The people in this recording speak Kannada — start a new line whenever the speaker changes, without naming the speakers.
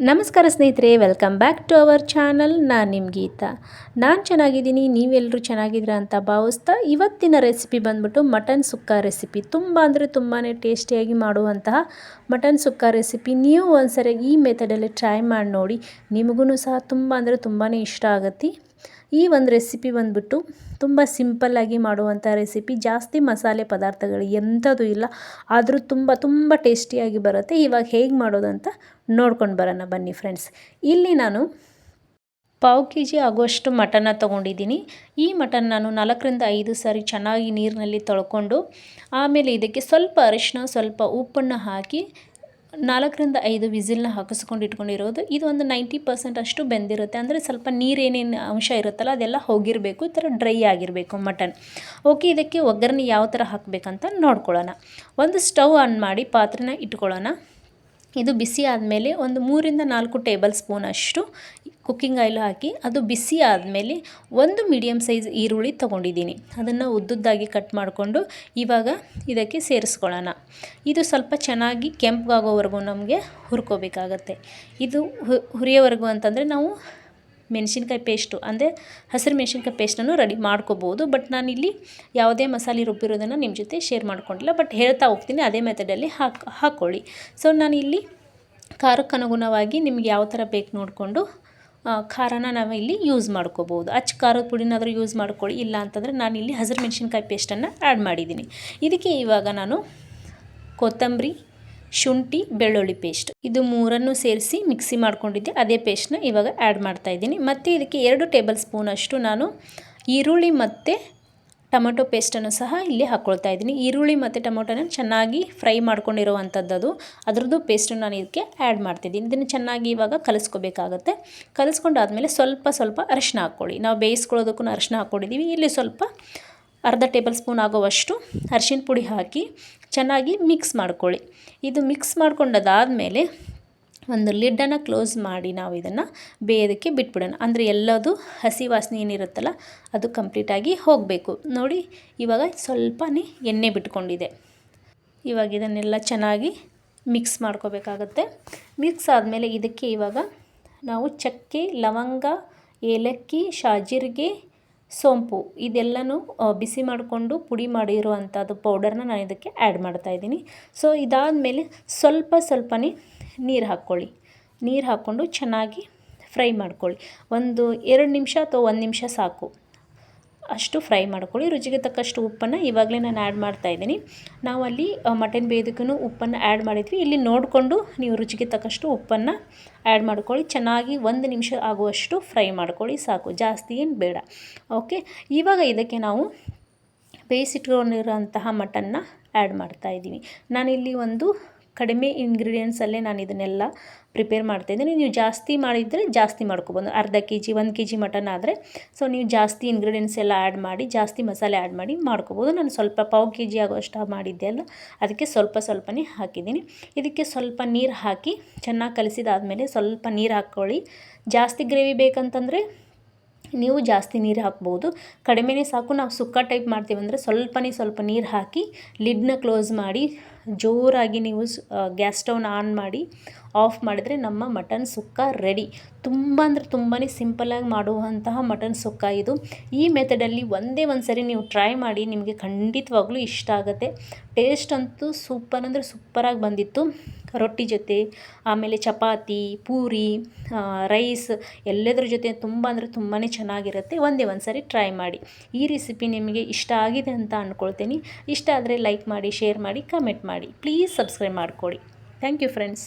ನಮಸ್ಕಾರ ಸ್ನೇಹಿತರೆ, welcome back to our channel. ನಾನು ನಿಮ್ಮ ಗೀತಾ. ನಾನು ಚೆನ್ನಾಗಿದ್ದೀನಿ, ನೀವೆಲ್ಲರೂ ಚೆನ್ನಾಗಿದ್ದೀರಾ ಅಂತ ಭಾವಿಸ್ತಾ ಇವತ್ತಿನ ರೆಸಿಪಿ ಬಂದ್ಬಿಟ್ಟು ಮಟನ್ ಸುಕ್ಕ ರೆಸಿಪಿ. ತುಂಬ ಅಂದರೆ ತುಂಬಾ ಟೇಸ್ಟಿಯಾಗಿ ಮಾಡುವಂತಹ ಮಟನ್ ಸುಕ್ಕ ರೆಸಿಪಿ. ನೀವು ಒಂದ್ಸರಿ ಈ ಮೆಥಡಲ್ಲಿ ಟ್ರೈ ಮಾಡಿ ನೋಡಿ, ನಿಮಗೂ ಸಹ ತುಂಬ ಅಂದರೆ ತುಂಬಾ ಇಷ್ಟ ಆಗುತ್ತೆ. ಈ ಒಂದು ರೆಸಿಪಿ ಬಂದ್ಬಿಟ್ಟು ತುಂಬ ಸಿಂಪಲ್ಲಾಗಿ ಮಾಡುವಂಥ ರೆಸಿಪಿ. ಜಾಸ್ತಿ ಮಸಾಲೆ ಪದಾರ್ಥಗಳು ಎಂಥದ್ದು ಇಲ್ಲ, ಆದರೂ ತುಂಬ ಟೇಸ್ಟಿಯಾಗಿ ಬರುತ್ತೆ. ಇವಾಗ ಹೇಗೆ ಮಾಡೋದಂತ ನೋಡ್ಕೊಂಡು ಬರೋಣ ಬನ್ನಿ ಫ್ರೆಂಡ್ಸ್. ಇಲ್ಲಿ ನಾನು ಪಾವು ಕೆಜಿ ಆಗುವಷ್ಟು ಮಟನ್ನ ತೊಗೊಂಡಿದ್ದೀನಿ. ಈ ಮಟನ್ ನಾನು 4-5 ಸಾರಿ ಚೆನ್ನಾಗಿ ನೀರಿನಲ್ಲಿ ತೊಳ್ಕೊಂಡು ಆಮೇಲೆ ಇದಕ್ಕೆ ಸ್ವಲ್ಪ ಅರಿಶಿನ, ಸ್ವಲ್ಪ ಉಪ್ಪನ್ನು ಹಾಕಿ 4-5 ವಿಸಿಲ್ನ ಹಾಕಿಸ್ಕೊಂಡು ಇಟ್ಕೊಂಡಿರೋದು. ಇದು ಒಂದು 90% ಅಷ್ಟು ಬೆಂದಿರುತ್ತೆ. ಅಂದರೆ ಸ್ವಲ್ಪ ನೀರೇನೇನು ಅಂಶ ಇರುತ್ತಲ್ಲ ಅದೆಲ್ಲ ಹೋಗಿರಬೇಕು, ಈ ಥರ ಡ್ರೈ ಆಗಿರಬೇಕು ಮಟನ್. ಓಕೆ, ಇದಕ್ಕೆ ಒಗ್ಗರಣೆ ಯಾವ ಥರ ಹಾಕಬೇಕಂತ ನೋಡ್ಕೊಳ್ಳೋಣ. ಒಂದು ಸ್ಟವ್ ಆನ್ ಮಾಡಿ ಪಾತ್ರೆನ ಇಟ್ಕೊಳ್ಳೋಣ. ಇದು ಬಿಸಿ ಆದಮೇಲೆ ಒಂದು 3-4 ಟೇಬಲ್ ಸ್ಪೂನ್ ಅಷ್ಟು ಕುಕ್ಕಿಂಗ್ ಆಯಿಲ್ ಹಾಕಿ ಅದು ಬಿಸಿ ಆದಮೇಲೆ ಒಂದು ಮೀಡಿಯಮ್ ಸೈಜ್ ಈರುಳ್ಳಿ ತೊಗೊಂಡಿದ್ದೀನಿ. ಅದನ್ನು ಉದ್ದುದ್ದಾಗಿ ಕಟ್ ಮಾಡಿಕೊಂಡು ಇವಾಗ ಇದಕ್ಕೆ ಸೇರಿಸ್ಕೊಳ್ಳೋಣ. ಇದು ಸ್ವಲ್ಪ ಚೆನ್ನಾಗಿ ಕೆಂಪಗಾಗೋವರೆಗೂ ನಮಗೆ ಹುರ್ಕೋಬೇಕಾಗತ್ತೆ. ಇದು ಹುರಿಯೋವರೆಗೂ ಅಂತಂದರೆ ನಾವು ಮೆಣಸಿನ್ಕಾಯಿ ಪೇಸ್ಟು ಅಂದರೆ ಹಸಿರು ಮೆಣಸಿನ್ಕಾಯಿ ಪೇಸ್ಟನ್ನು ರೆಡಿ ಮಾಡ್ಕೋಬೋದು. ಬಟ್ ನಾನಿಲ್ಲಿ ಯಾವುದೇ ಮಸಾಲೆ ರುಬ್ಬಿರೋದನ್ನು ನಿಮ್ಮ ಜೊತೆ ಶೇರ್ ಮಾಡ್ಕೊಂಡಿಲ್ಲ, ಬಟ್ ಹೇಳ್ತಾ ಹೋಗ್ತೀನಿ, ಅದೇ ಮೆಥಡಲ್ಲಿ ಹಾಕ್ಕೊಳ್ಳಿ. ಸೊ ನಾನಿಲ್ಲಿ ಖಾರಕ್ಕೆ ಅನುಗುಣವಾಗಿ ನಿಮ್ಗೆ ಯಾವ ಥರ ಬೇಕು ನೋಡಿಕೊಂಡು ಖಾರನ ನಾವು ಇಲ್ಲಿ ಯೂಸ್ ಮಾಡ್ಕೋಬೋದು. ಖಾರದ ಪುಡಿನಾದರೂ ಯೂಸ್ ಮಾಡ್ಕೊಳ್ಳಿ, ಇಲ್ಲ ಅಂತಂದರೆ ನಾನಿಲ್ಲಿ ಹಸಿರು ಮೆಣಸಿನ್ಕಾಯಿ ಪೇಸ್ಟನ್ನು ಆ್ಯಡ್ ಮಾಡಿದ್ದೀನಿ. ಇದಕ್ಕೆ ಇವಾಗ ನಾನು ಕೊತ್ತಂಬರಿ, ಶುಂಠಿ, ಬೆಳ್ಳುಳ್ಳಿ ಪೇಸ್ಟ್ ಇದು ಮೂರನ್ನು ಸೇರಿಸಿ ಮಿಕ್ಸಿ ಮಾಡ್ಕೊಂಡಿದ್ದೆ. ಅದೇ ಪೇಸ್ಟ್ನ ಇವಾಗ ಆ್ಯಡ್ ಮಾಡ್ತಾಯಿದ್ದೀನಿ. ಮತ್ತು ಇದಕ್ಕೆ 2 ಟೇಬಲ್ ಸ್ಪೂನ್ ಅಷ್ಟು ನಾನು ಈರುಳ್ಳಿ ಮತ್ತು ಟೊಮೆಟೊ ಪೇಸ್ಟನ್ನು ಸಹ ಇಲ್ಲಿ ಹಾಕ್ಕೊಳ್ತಾ ಇದ್ದೀನಿ. ಈರುಳ್ಳಿ ಮತ್ತು ಟೊಮೆಟೊನ ಚೆನ್ನಾಗಿ ಫ್ರೈ ಮಾಡ್ಕೊಂಡಿರುವಂಥದ್ದು, ಅದರದ್ದು ಪೇಸ್ಟನ್ನು ನಾನು ಇದಕ್ಕೆ ಆ್ಯಡ್ ಮಾಡ್ತಿದ್ದೀನಿ. ಇದನ್ನು ಚೆನ್ನಾಗಿ ಇವಾಗ ಕಲಿಸ್ಕೋಬೇಕಾಗತ್ತೆ. ಕಲಿಸ್ಕೊಂಡಾದ್ಮೇಲೆ ಸ್ವಲ್ಪ ಅರಿಶಿನ ಹಾಕ್ಕೊಳ್ಳಿ. ನಾವು ಬೇಯಿಸ್ಕೊಳ್ಳೋದಕ್ಕೂ ಅರಿಶಿನ ಹಾಕ್ಕೊಂಡಿದ್ದೀವಿ. ಇಲ್ಲಿ ಸ್ವಲ್ಪ ಅರ್ಧ ಟೇಬಲ್ ಸ್ಪೂನ್ ಆಗೋವಷ್ಟು ಅರಿಶಿನ ಪುಡಿ ಹಾಕಿ ಚೆನ್ನಾಗಿ ಮಿಕ್ಸ್ ಮಾಡ್ಕೊಳ್ಳಿ. ಇದು ಮಿಕ್ಸ್ ಮಾಡ್ಕೊಂಡಾದ್ಮೇಲೆ ಒಂದು ಲಿಡ್ಡನ್ನು ಕ್ಲೋಸ್ ಮಾಡಿ ನಾವು ಇದನ್ನು ಬೇಯೋದಕ್ಕೆ ಬಿಟ್ಬಿಡೋಣ. ಅಂದರೆ ಎಲ್ಲದು ಹಸಿ ವಾಸನೆ ಏನಿರುತ್ತಲ್ಲ ಅದು ಕಂಪ್ಲೀಟಾಗಿ ಹೋಗಬೇಕು. ನೋಡಿ, ಇವಾಗ ಸ್ವಲ್ಪನೇ ಎಣ್ಣೆ ಬಿಟ್ಕೊಂಡಿದೆ. ಇವಾಗ ಇದನ್ನೆಲ್ಲ ಚೆನ್ನಾಗಿ ಮಿಕ್ಸ್ ಮಾಡ್ಕೋಬೇಕಾಗತ್ತೆ. ಮಿಕ್ಸ್ ಆದಮೇಲೆ ಇದಕ್ಕೆ ಇವಾಗ ನಾವು ಚಕ್ಕೆ, ಲವಂಗ, ಏಲಕ್ಕಿ, ಶಾಜೀರಿಗೆ, ಸೋಂಪು ಇದೆಲ್ಲನೂ ಬಿಸಿ ಮಾಡಿಕೊಂಡು ಪುಡಿ ಮಾಡಿರುವಂಥದ್ದು ಪೌಡರ್ನ ನಾನು ಇದಕ್ಕೆ ಆ್ಯಡ್ ಮಾಡ್ತಾಯಿದ್ದೀನಿ. ಸೊ ಇದಾದಮೇಲೆ ಸ್ವಲ್ಪನೇ ನೀರು ಹಾಕ್ಕೊಳ್ಳಿ. ನೀರು ಹಾಕ್ಕೊಂಡು ಚೆನ್ನಾಗಿ ಫ್ರೈ ಮಾಡ್ಕೊಳ್ಳಿ. ಒಂದು 2 ನಿಮಿಷ ಅಥವಾ 1 ನಿಮಿಷ ಸಾಕು, ಅಷ್ಟು ಫ್ರೈ ಮಾಡ್ಕೊಳ್ಳಿ. ರುಚಿಗೆ ತಕ್ಕಷ್ಟು ಉಪ್ಪನ್ನು ಇವಾಗಲೇ ನಾನು ಆ್ಯಡ್ ಮಾಡ್ತಾಯಿದ್ದೀನಿ. ನಾವು ಅಲ್ಲಿ ಮಟನ್ ಬೇಯೋದಕ್ಕೂ ಉಪ್ಪನ್ನು ಆ್ಯಡ್ ಮಾಡಿದ್ವಿ. ಇಲ್ಲಿ ನೋಡಿಕೊಂಡು ನೀವು ರುಚಿಗೆ ತಕ್ಕಷ್ಟು ಉಪ್ಪನ್ನು ಆ್ಯಡ್ ಮಾಡ್ಕೊಳ್ಳಿ. ಚೆನ್ನಾಗಿ 1 ನಿಮಿಷ ಆಗುವಷ್ಟು ಫ್ರೈ ಮಾಡ್ಕೊಳ್ಳಿ, ಸಾಕು, ಜಾಸ್ತಿ ಏನು ಬೇಡ. ಓಕೆ, ಇವಾಗ ಇದಕ್ಕೆ ನಾವು ಬೇಯಿಸಿಟ್ಕೊಂಡಿರೋಂತಹ ಮಟನ್ನ ಆ್ಯಡ್ ಮಾಡ್ತಾಯಿದ್ದೀನಿ. ನಾನಿಲ್ಲಿ ಒಂದು ಕಡಿಮೆ ಇಂಗ್ರೀಡಿಯೆಂಟ್ಸಲ್ಲೇ ನಾನು ಇದನ್ನೆಲ್ಲ ಪ್ರಿಪೇರ್ ಮಾಡ್ತಾಯಿದ್ದೀನಿ. ನೀವು ಜಾಸ್ತಿ ಮಾಡಿದರೆ ಜಾಸ್ತಿ ಮಾಡ್ಕೊಬೋದು. ಅರ್ಧ ಕೆಜಿ 1 ಕೆಜಿ ಮಟನ್ ಆದರೆ ಸೊ ನೀವು ಜಾಸ್ತಿ ಇಂಗ್ರೀಡಿಯೆಂಟ್ಸ್ ಎಲ್ಲ ಆ್ಯಡ್ ಮಾಡಿ, ಜಾಸ್ತಿ ಮಸಾಲೆ ಆ್ಯಡ್ ಮಾಡಿ ಮಾಡ್ಕೊಬೋದು. ನಾನು ಸ್ವಲ್ಪ ಪಾವು ಕೆಜಿ ಆಗೋಷ್ಟು ಮಾಡಿದ್ದೆ ಅಲ್ಲ, ಅದಕ್ಕೆ ಸ್ವಲ್ಪನೇ ಹಾಕಿದ್ದೀನಿ. ಇದಕ್ಕೆ ಸ್ವಲ್ಪ ನೀರು ಹಾಕಿ ಚೆನ್ನಾಗಿ ಕಲಿಸಿದಾದಮೇಲೆ ಸ್ವಲ್ಪ ನೀರು ಹಾಕ್ಕೊಳ್ಳಿ. ಜಾಸ್ತಿ ಗ್ರೇವಿ ಬೇಕಂತಂದರೆ ನೀವು ಜಾಸ್ತಿ ನೀರು ಹಾಕ್ಬೋದು, ಕಡಿಮೆನೇ ಸಾಕು. ನಾವು ಸುಕ್ಕ ಟೈಪ್ ಮಾಡ್ತೀವಂದರೆ ಸ್ವಲ್ಪ ನೀರು ಹಾಕಿ ಲಿಡ್ನ ಕ್ಲೋಸ್ ಮಾಡಿ ಜೋರಾಗಿ ನೀವು ಗ್ಯಾಸ್ ಸ್ಟವ್ನ ಆನ್ ಮಾಡಿ ಆಫ್ ಮಾಡಿದರೆ ನಮ್ಮ ಮಟನ್ ಸುಕ್ಕ ರೆಡಿ. ತುಂಬ ಅಂದರೆ ತುಂಬಾ ಸಿಂಪಲ್ಲಾಗಿ ಮಾಡುವಂತಹ ಮಟನ್ ಸುಕ್ಕ ಇದು. ಈ ಮೆಥಡಲ್ಲಿ ಒಂದೇ ಒಂದು ಸರಿ ನೀವು ಟ್ರೈ ಮಾಡಿ, ನಿಮಗೆ ಖಂಡಿತವಾಗ್ಲೂ ಇಷ್ಟ ಆಗುತ್ತೆ. ಟೇಸ್ಟ್ ಅಂತೂ ಸೂಪರ್ ಅಂದರೆ ಸೂಪರಾಗಿ ಬಂದಿತ್ತು. ರೊಟ್ಟಿ ಜೊತೆ, ಆಮೇಲೆ ಚಪಾತಿ, ಪೂರಿ, ರೈಸ್ ಎಲ್ಲದ್ರ ಜೊತೆ ತುಂಬ ಅಂದರೆ ತುಂಬಾ ಚೆನ್ನಾಗಿರುತ್ತೆ. ಒಂದೇ ಒಂದು ಸರಿ ಟ್ರೈ ಮಾಡಿ. ಈ ರೆಸಿಪಿ ನಿಮಗೆ ಇಷ್ಟ ಆಗಿದೆ ಅಂತ ಅಂದ್ಕೊಳ್ತೀನಿ. ಇಷ್ಟ ಆದರೆ ಲೈಕ್ ಮಾಡಿ, ಶೇರ್ ಮಾಡಿ, ಕಮೆಂಟ್ ಮಾಡಿ. ಪ್ಲೀಸ್ ಸಬ್ಸ್ಕ್ರೈಬ್ ಮಾಡಿಕೊಡಿ. Thank you friends.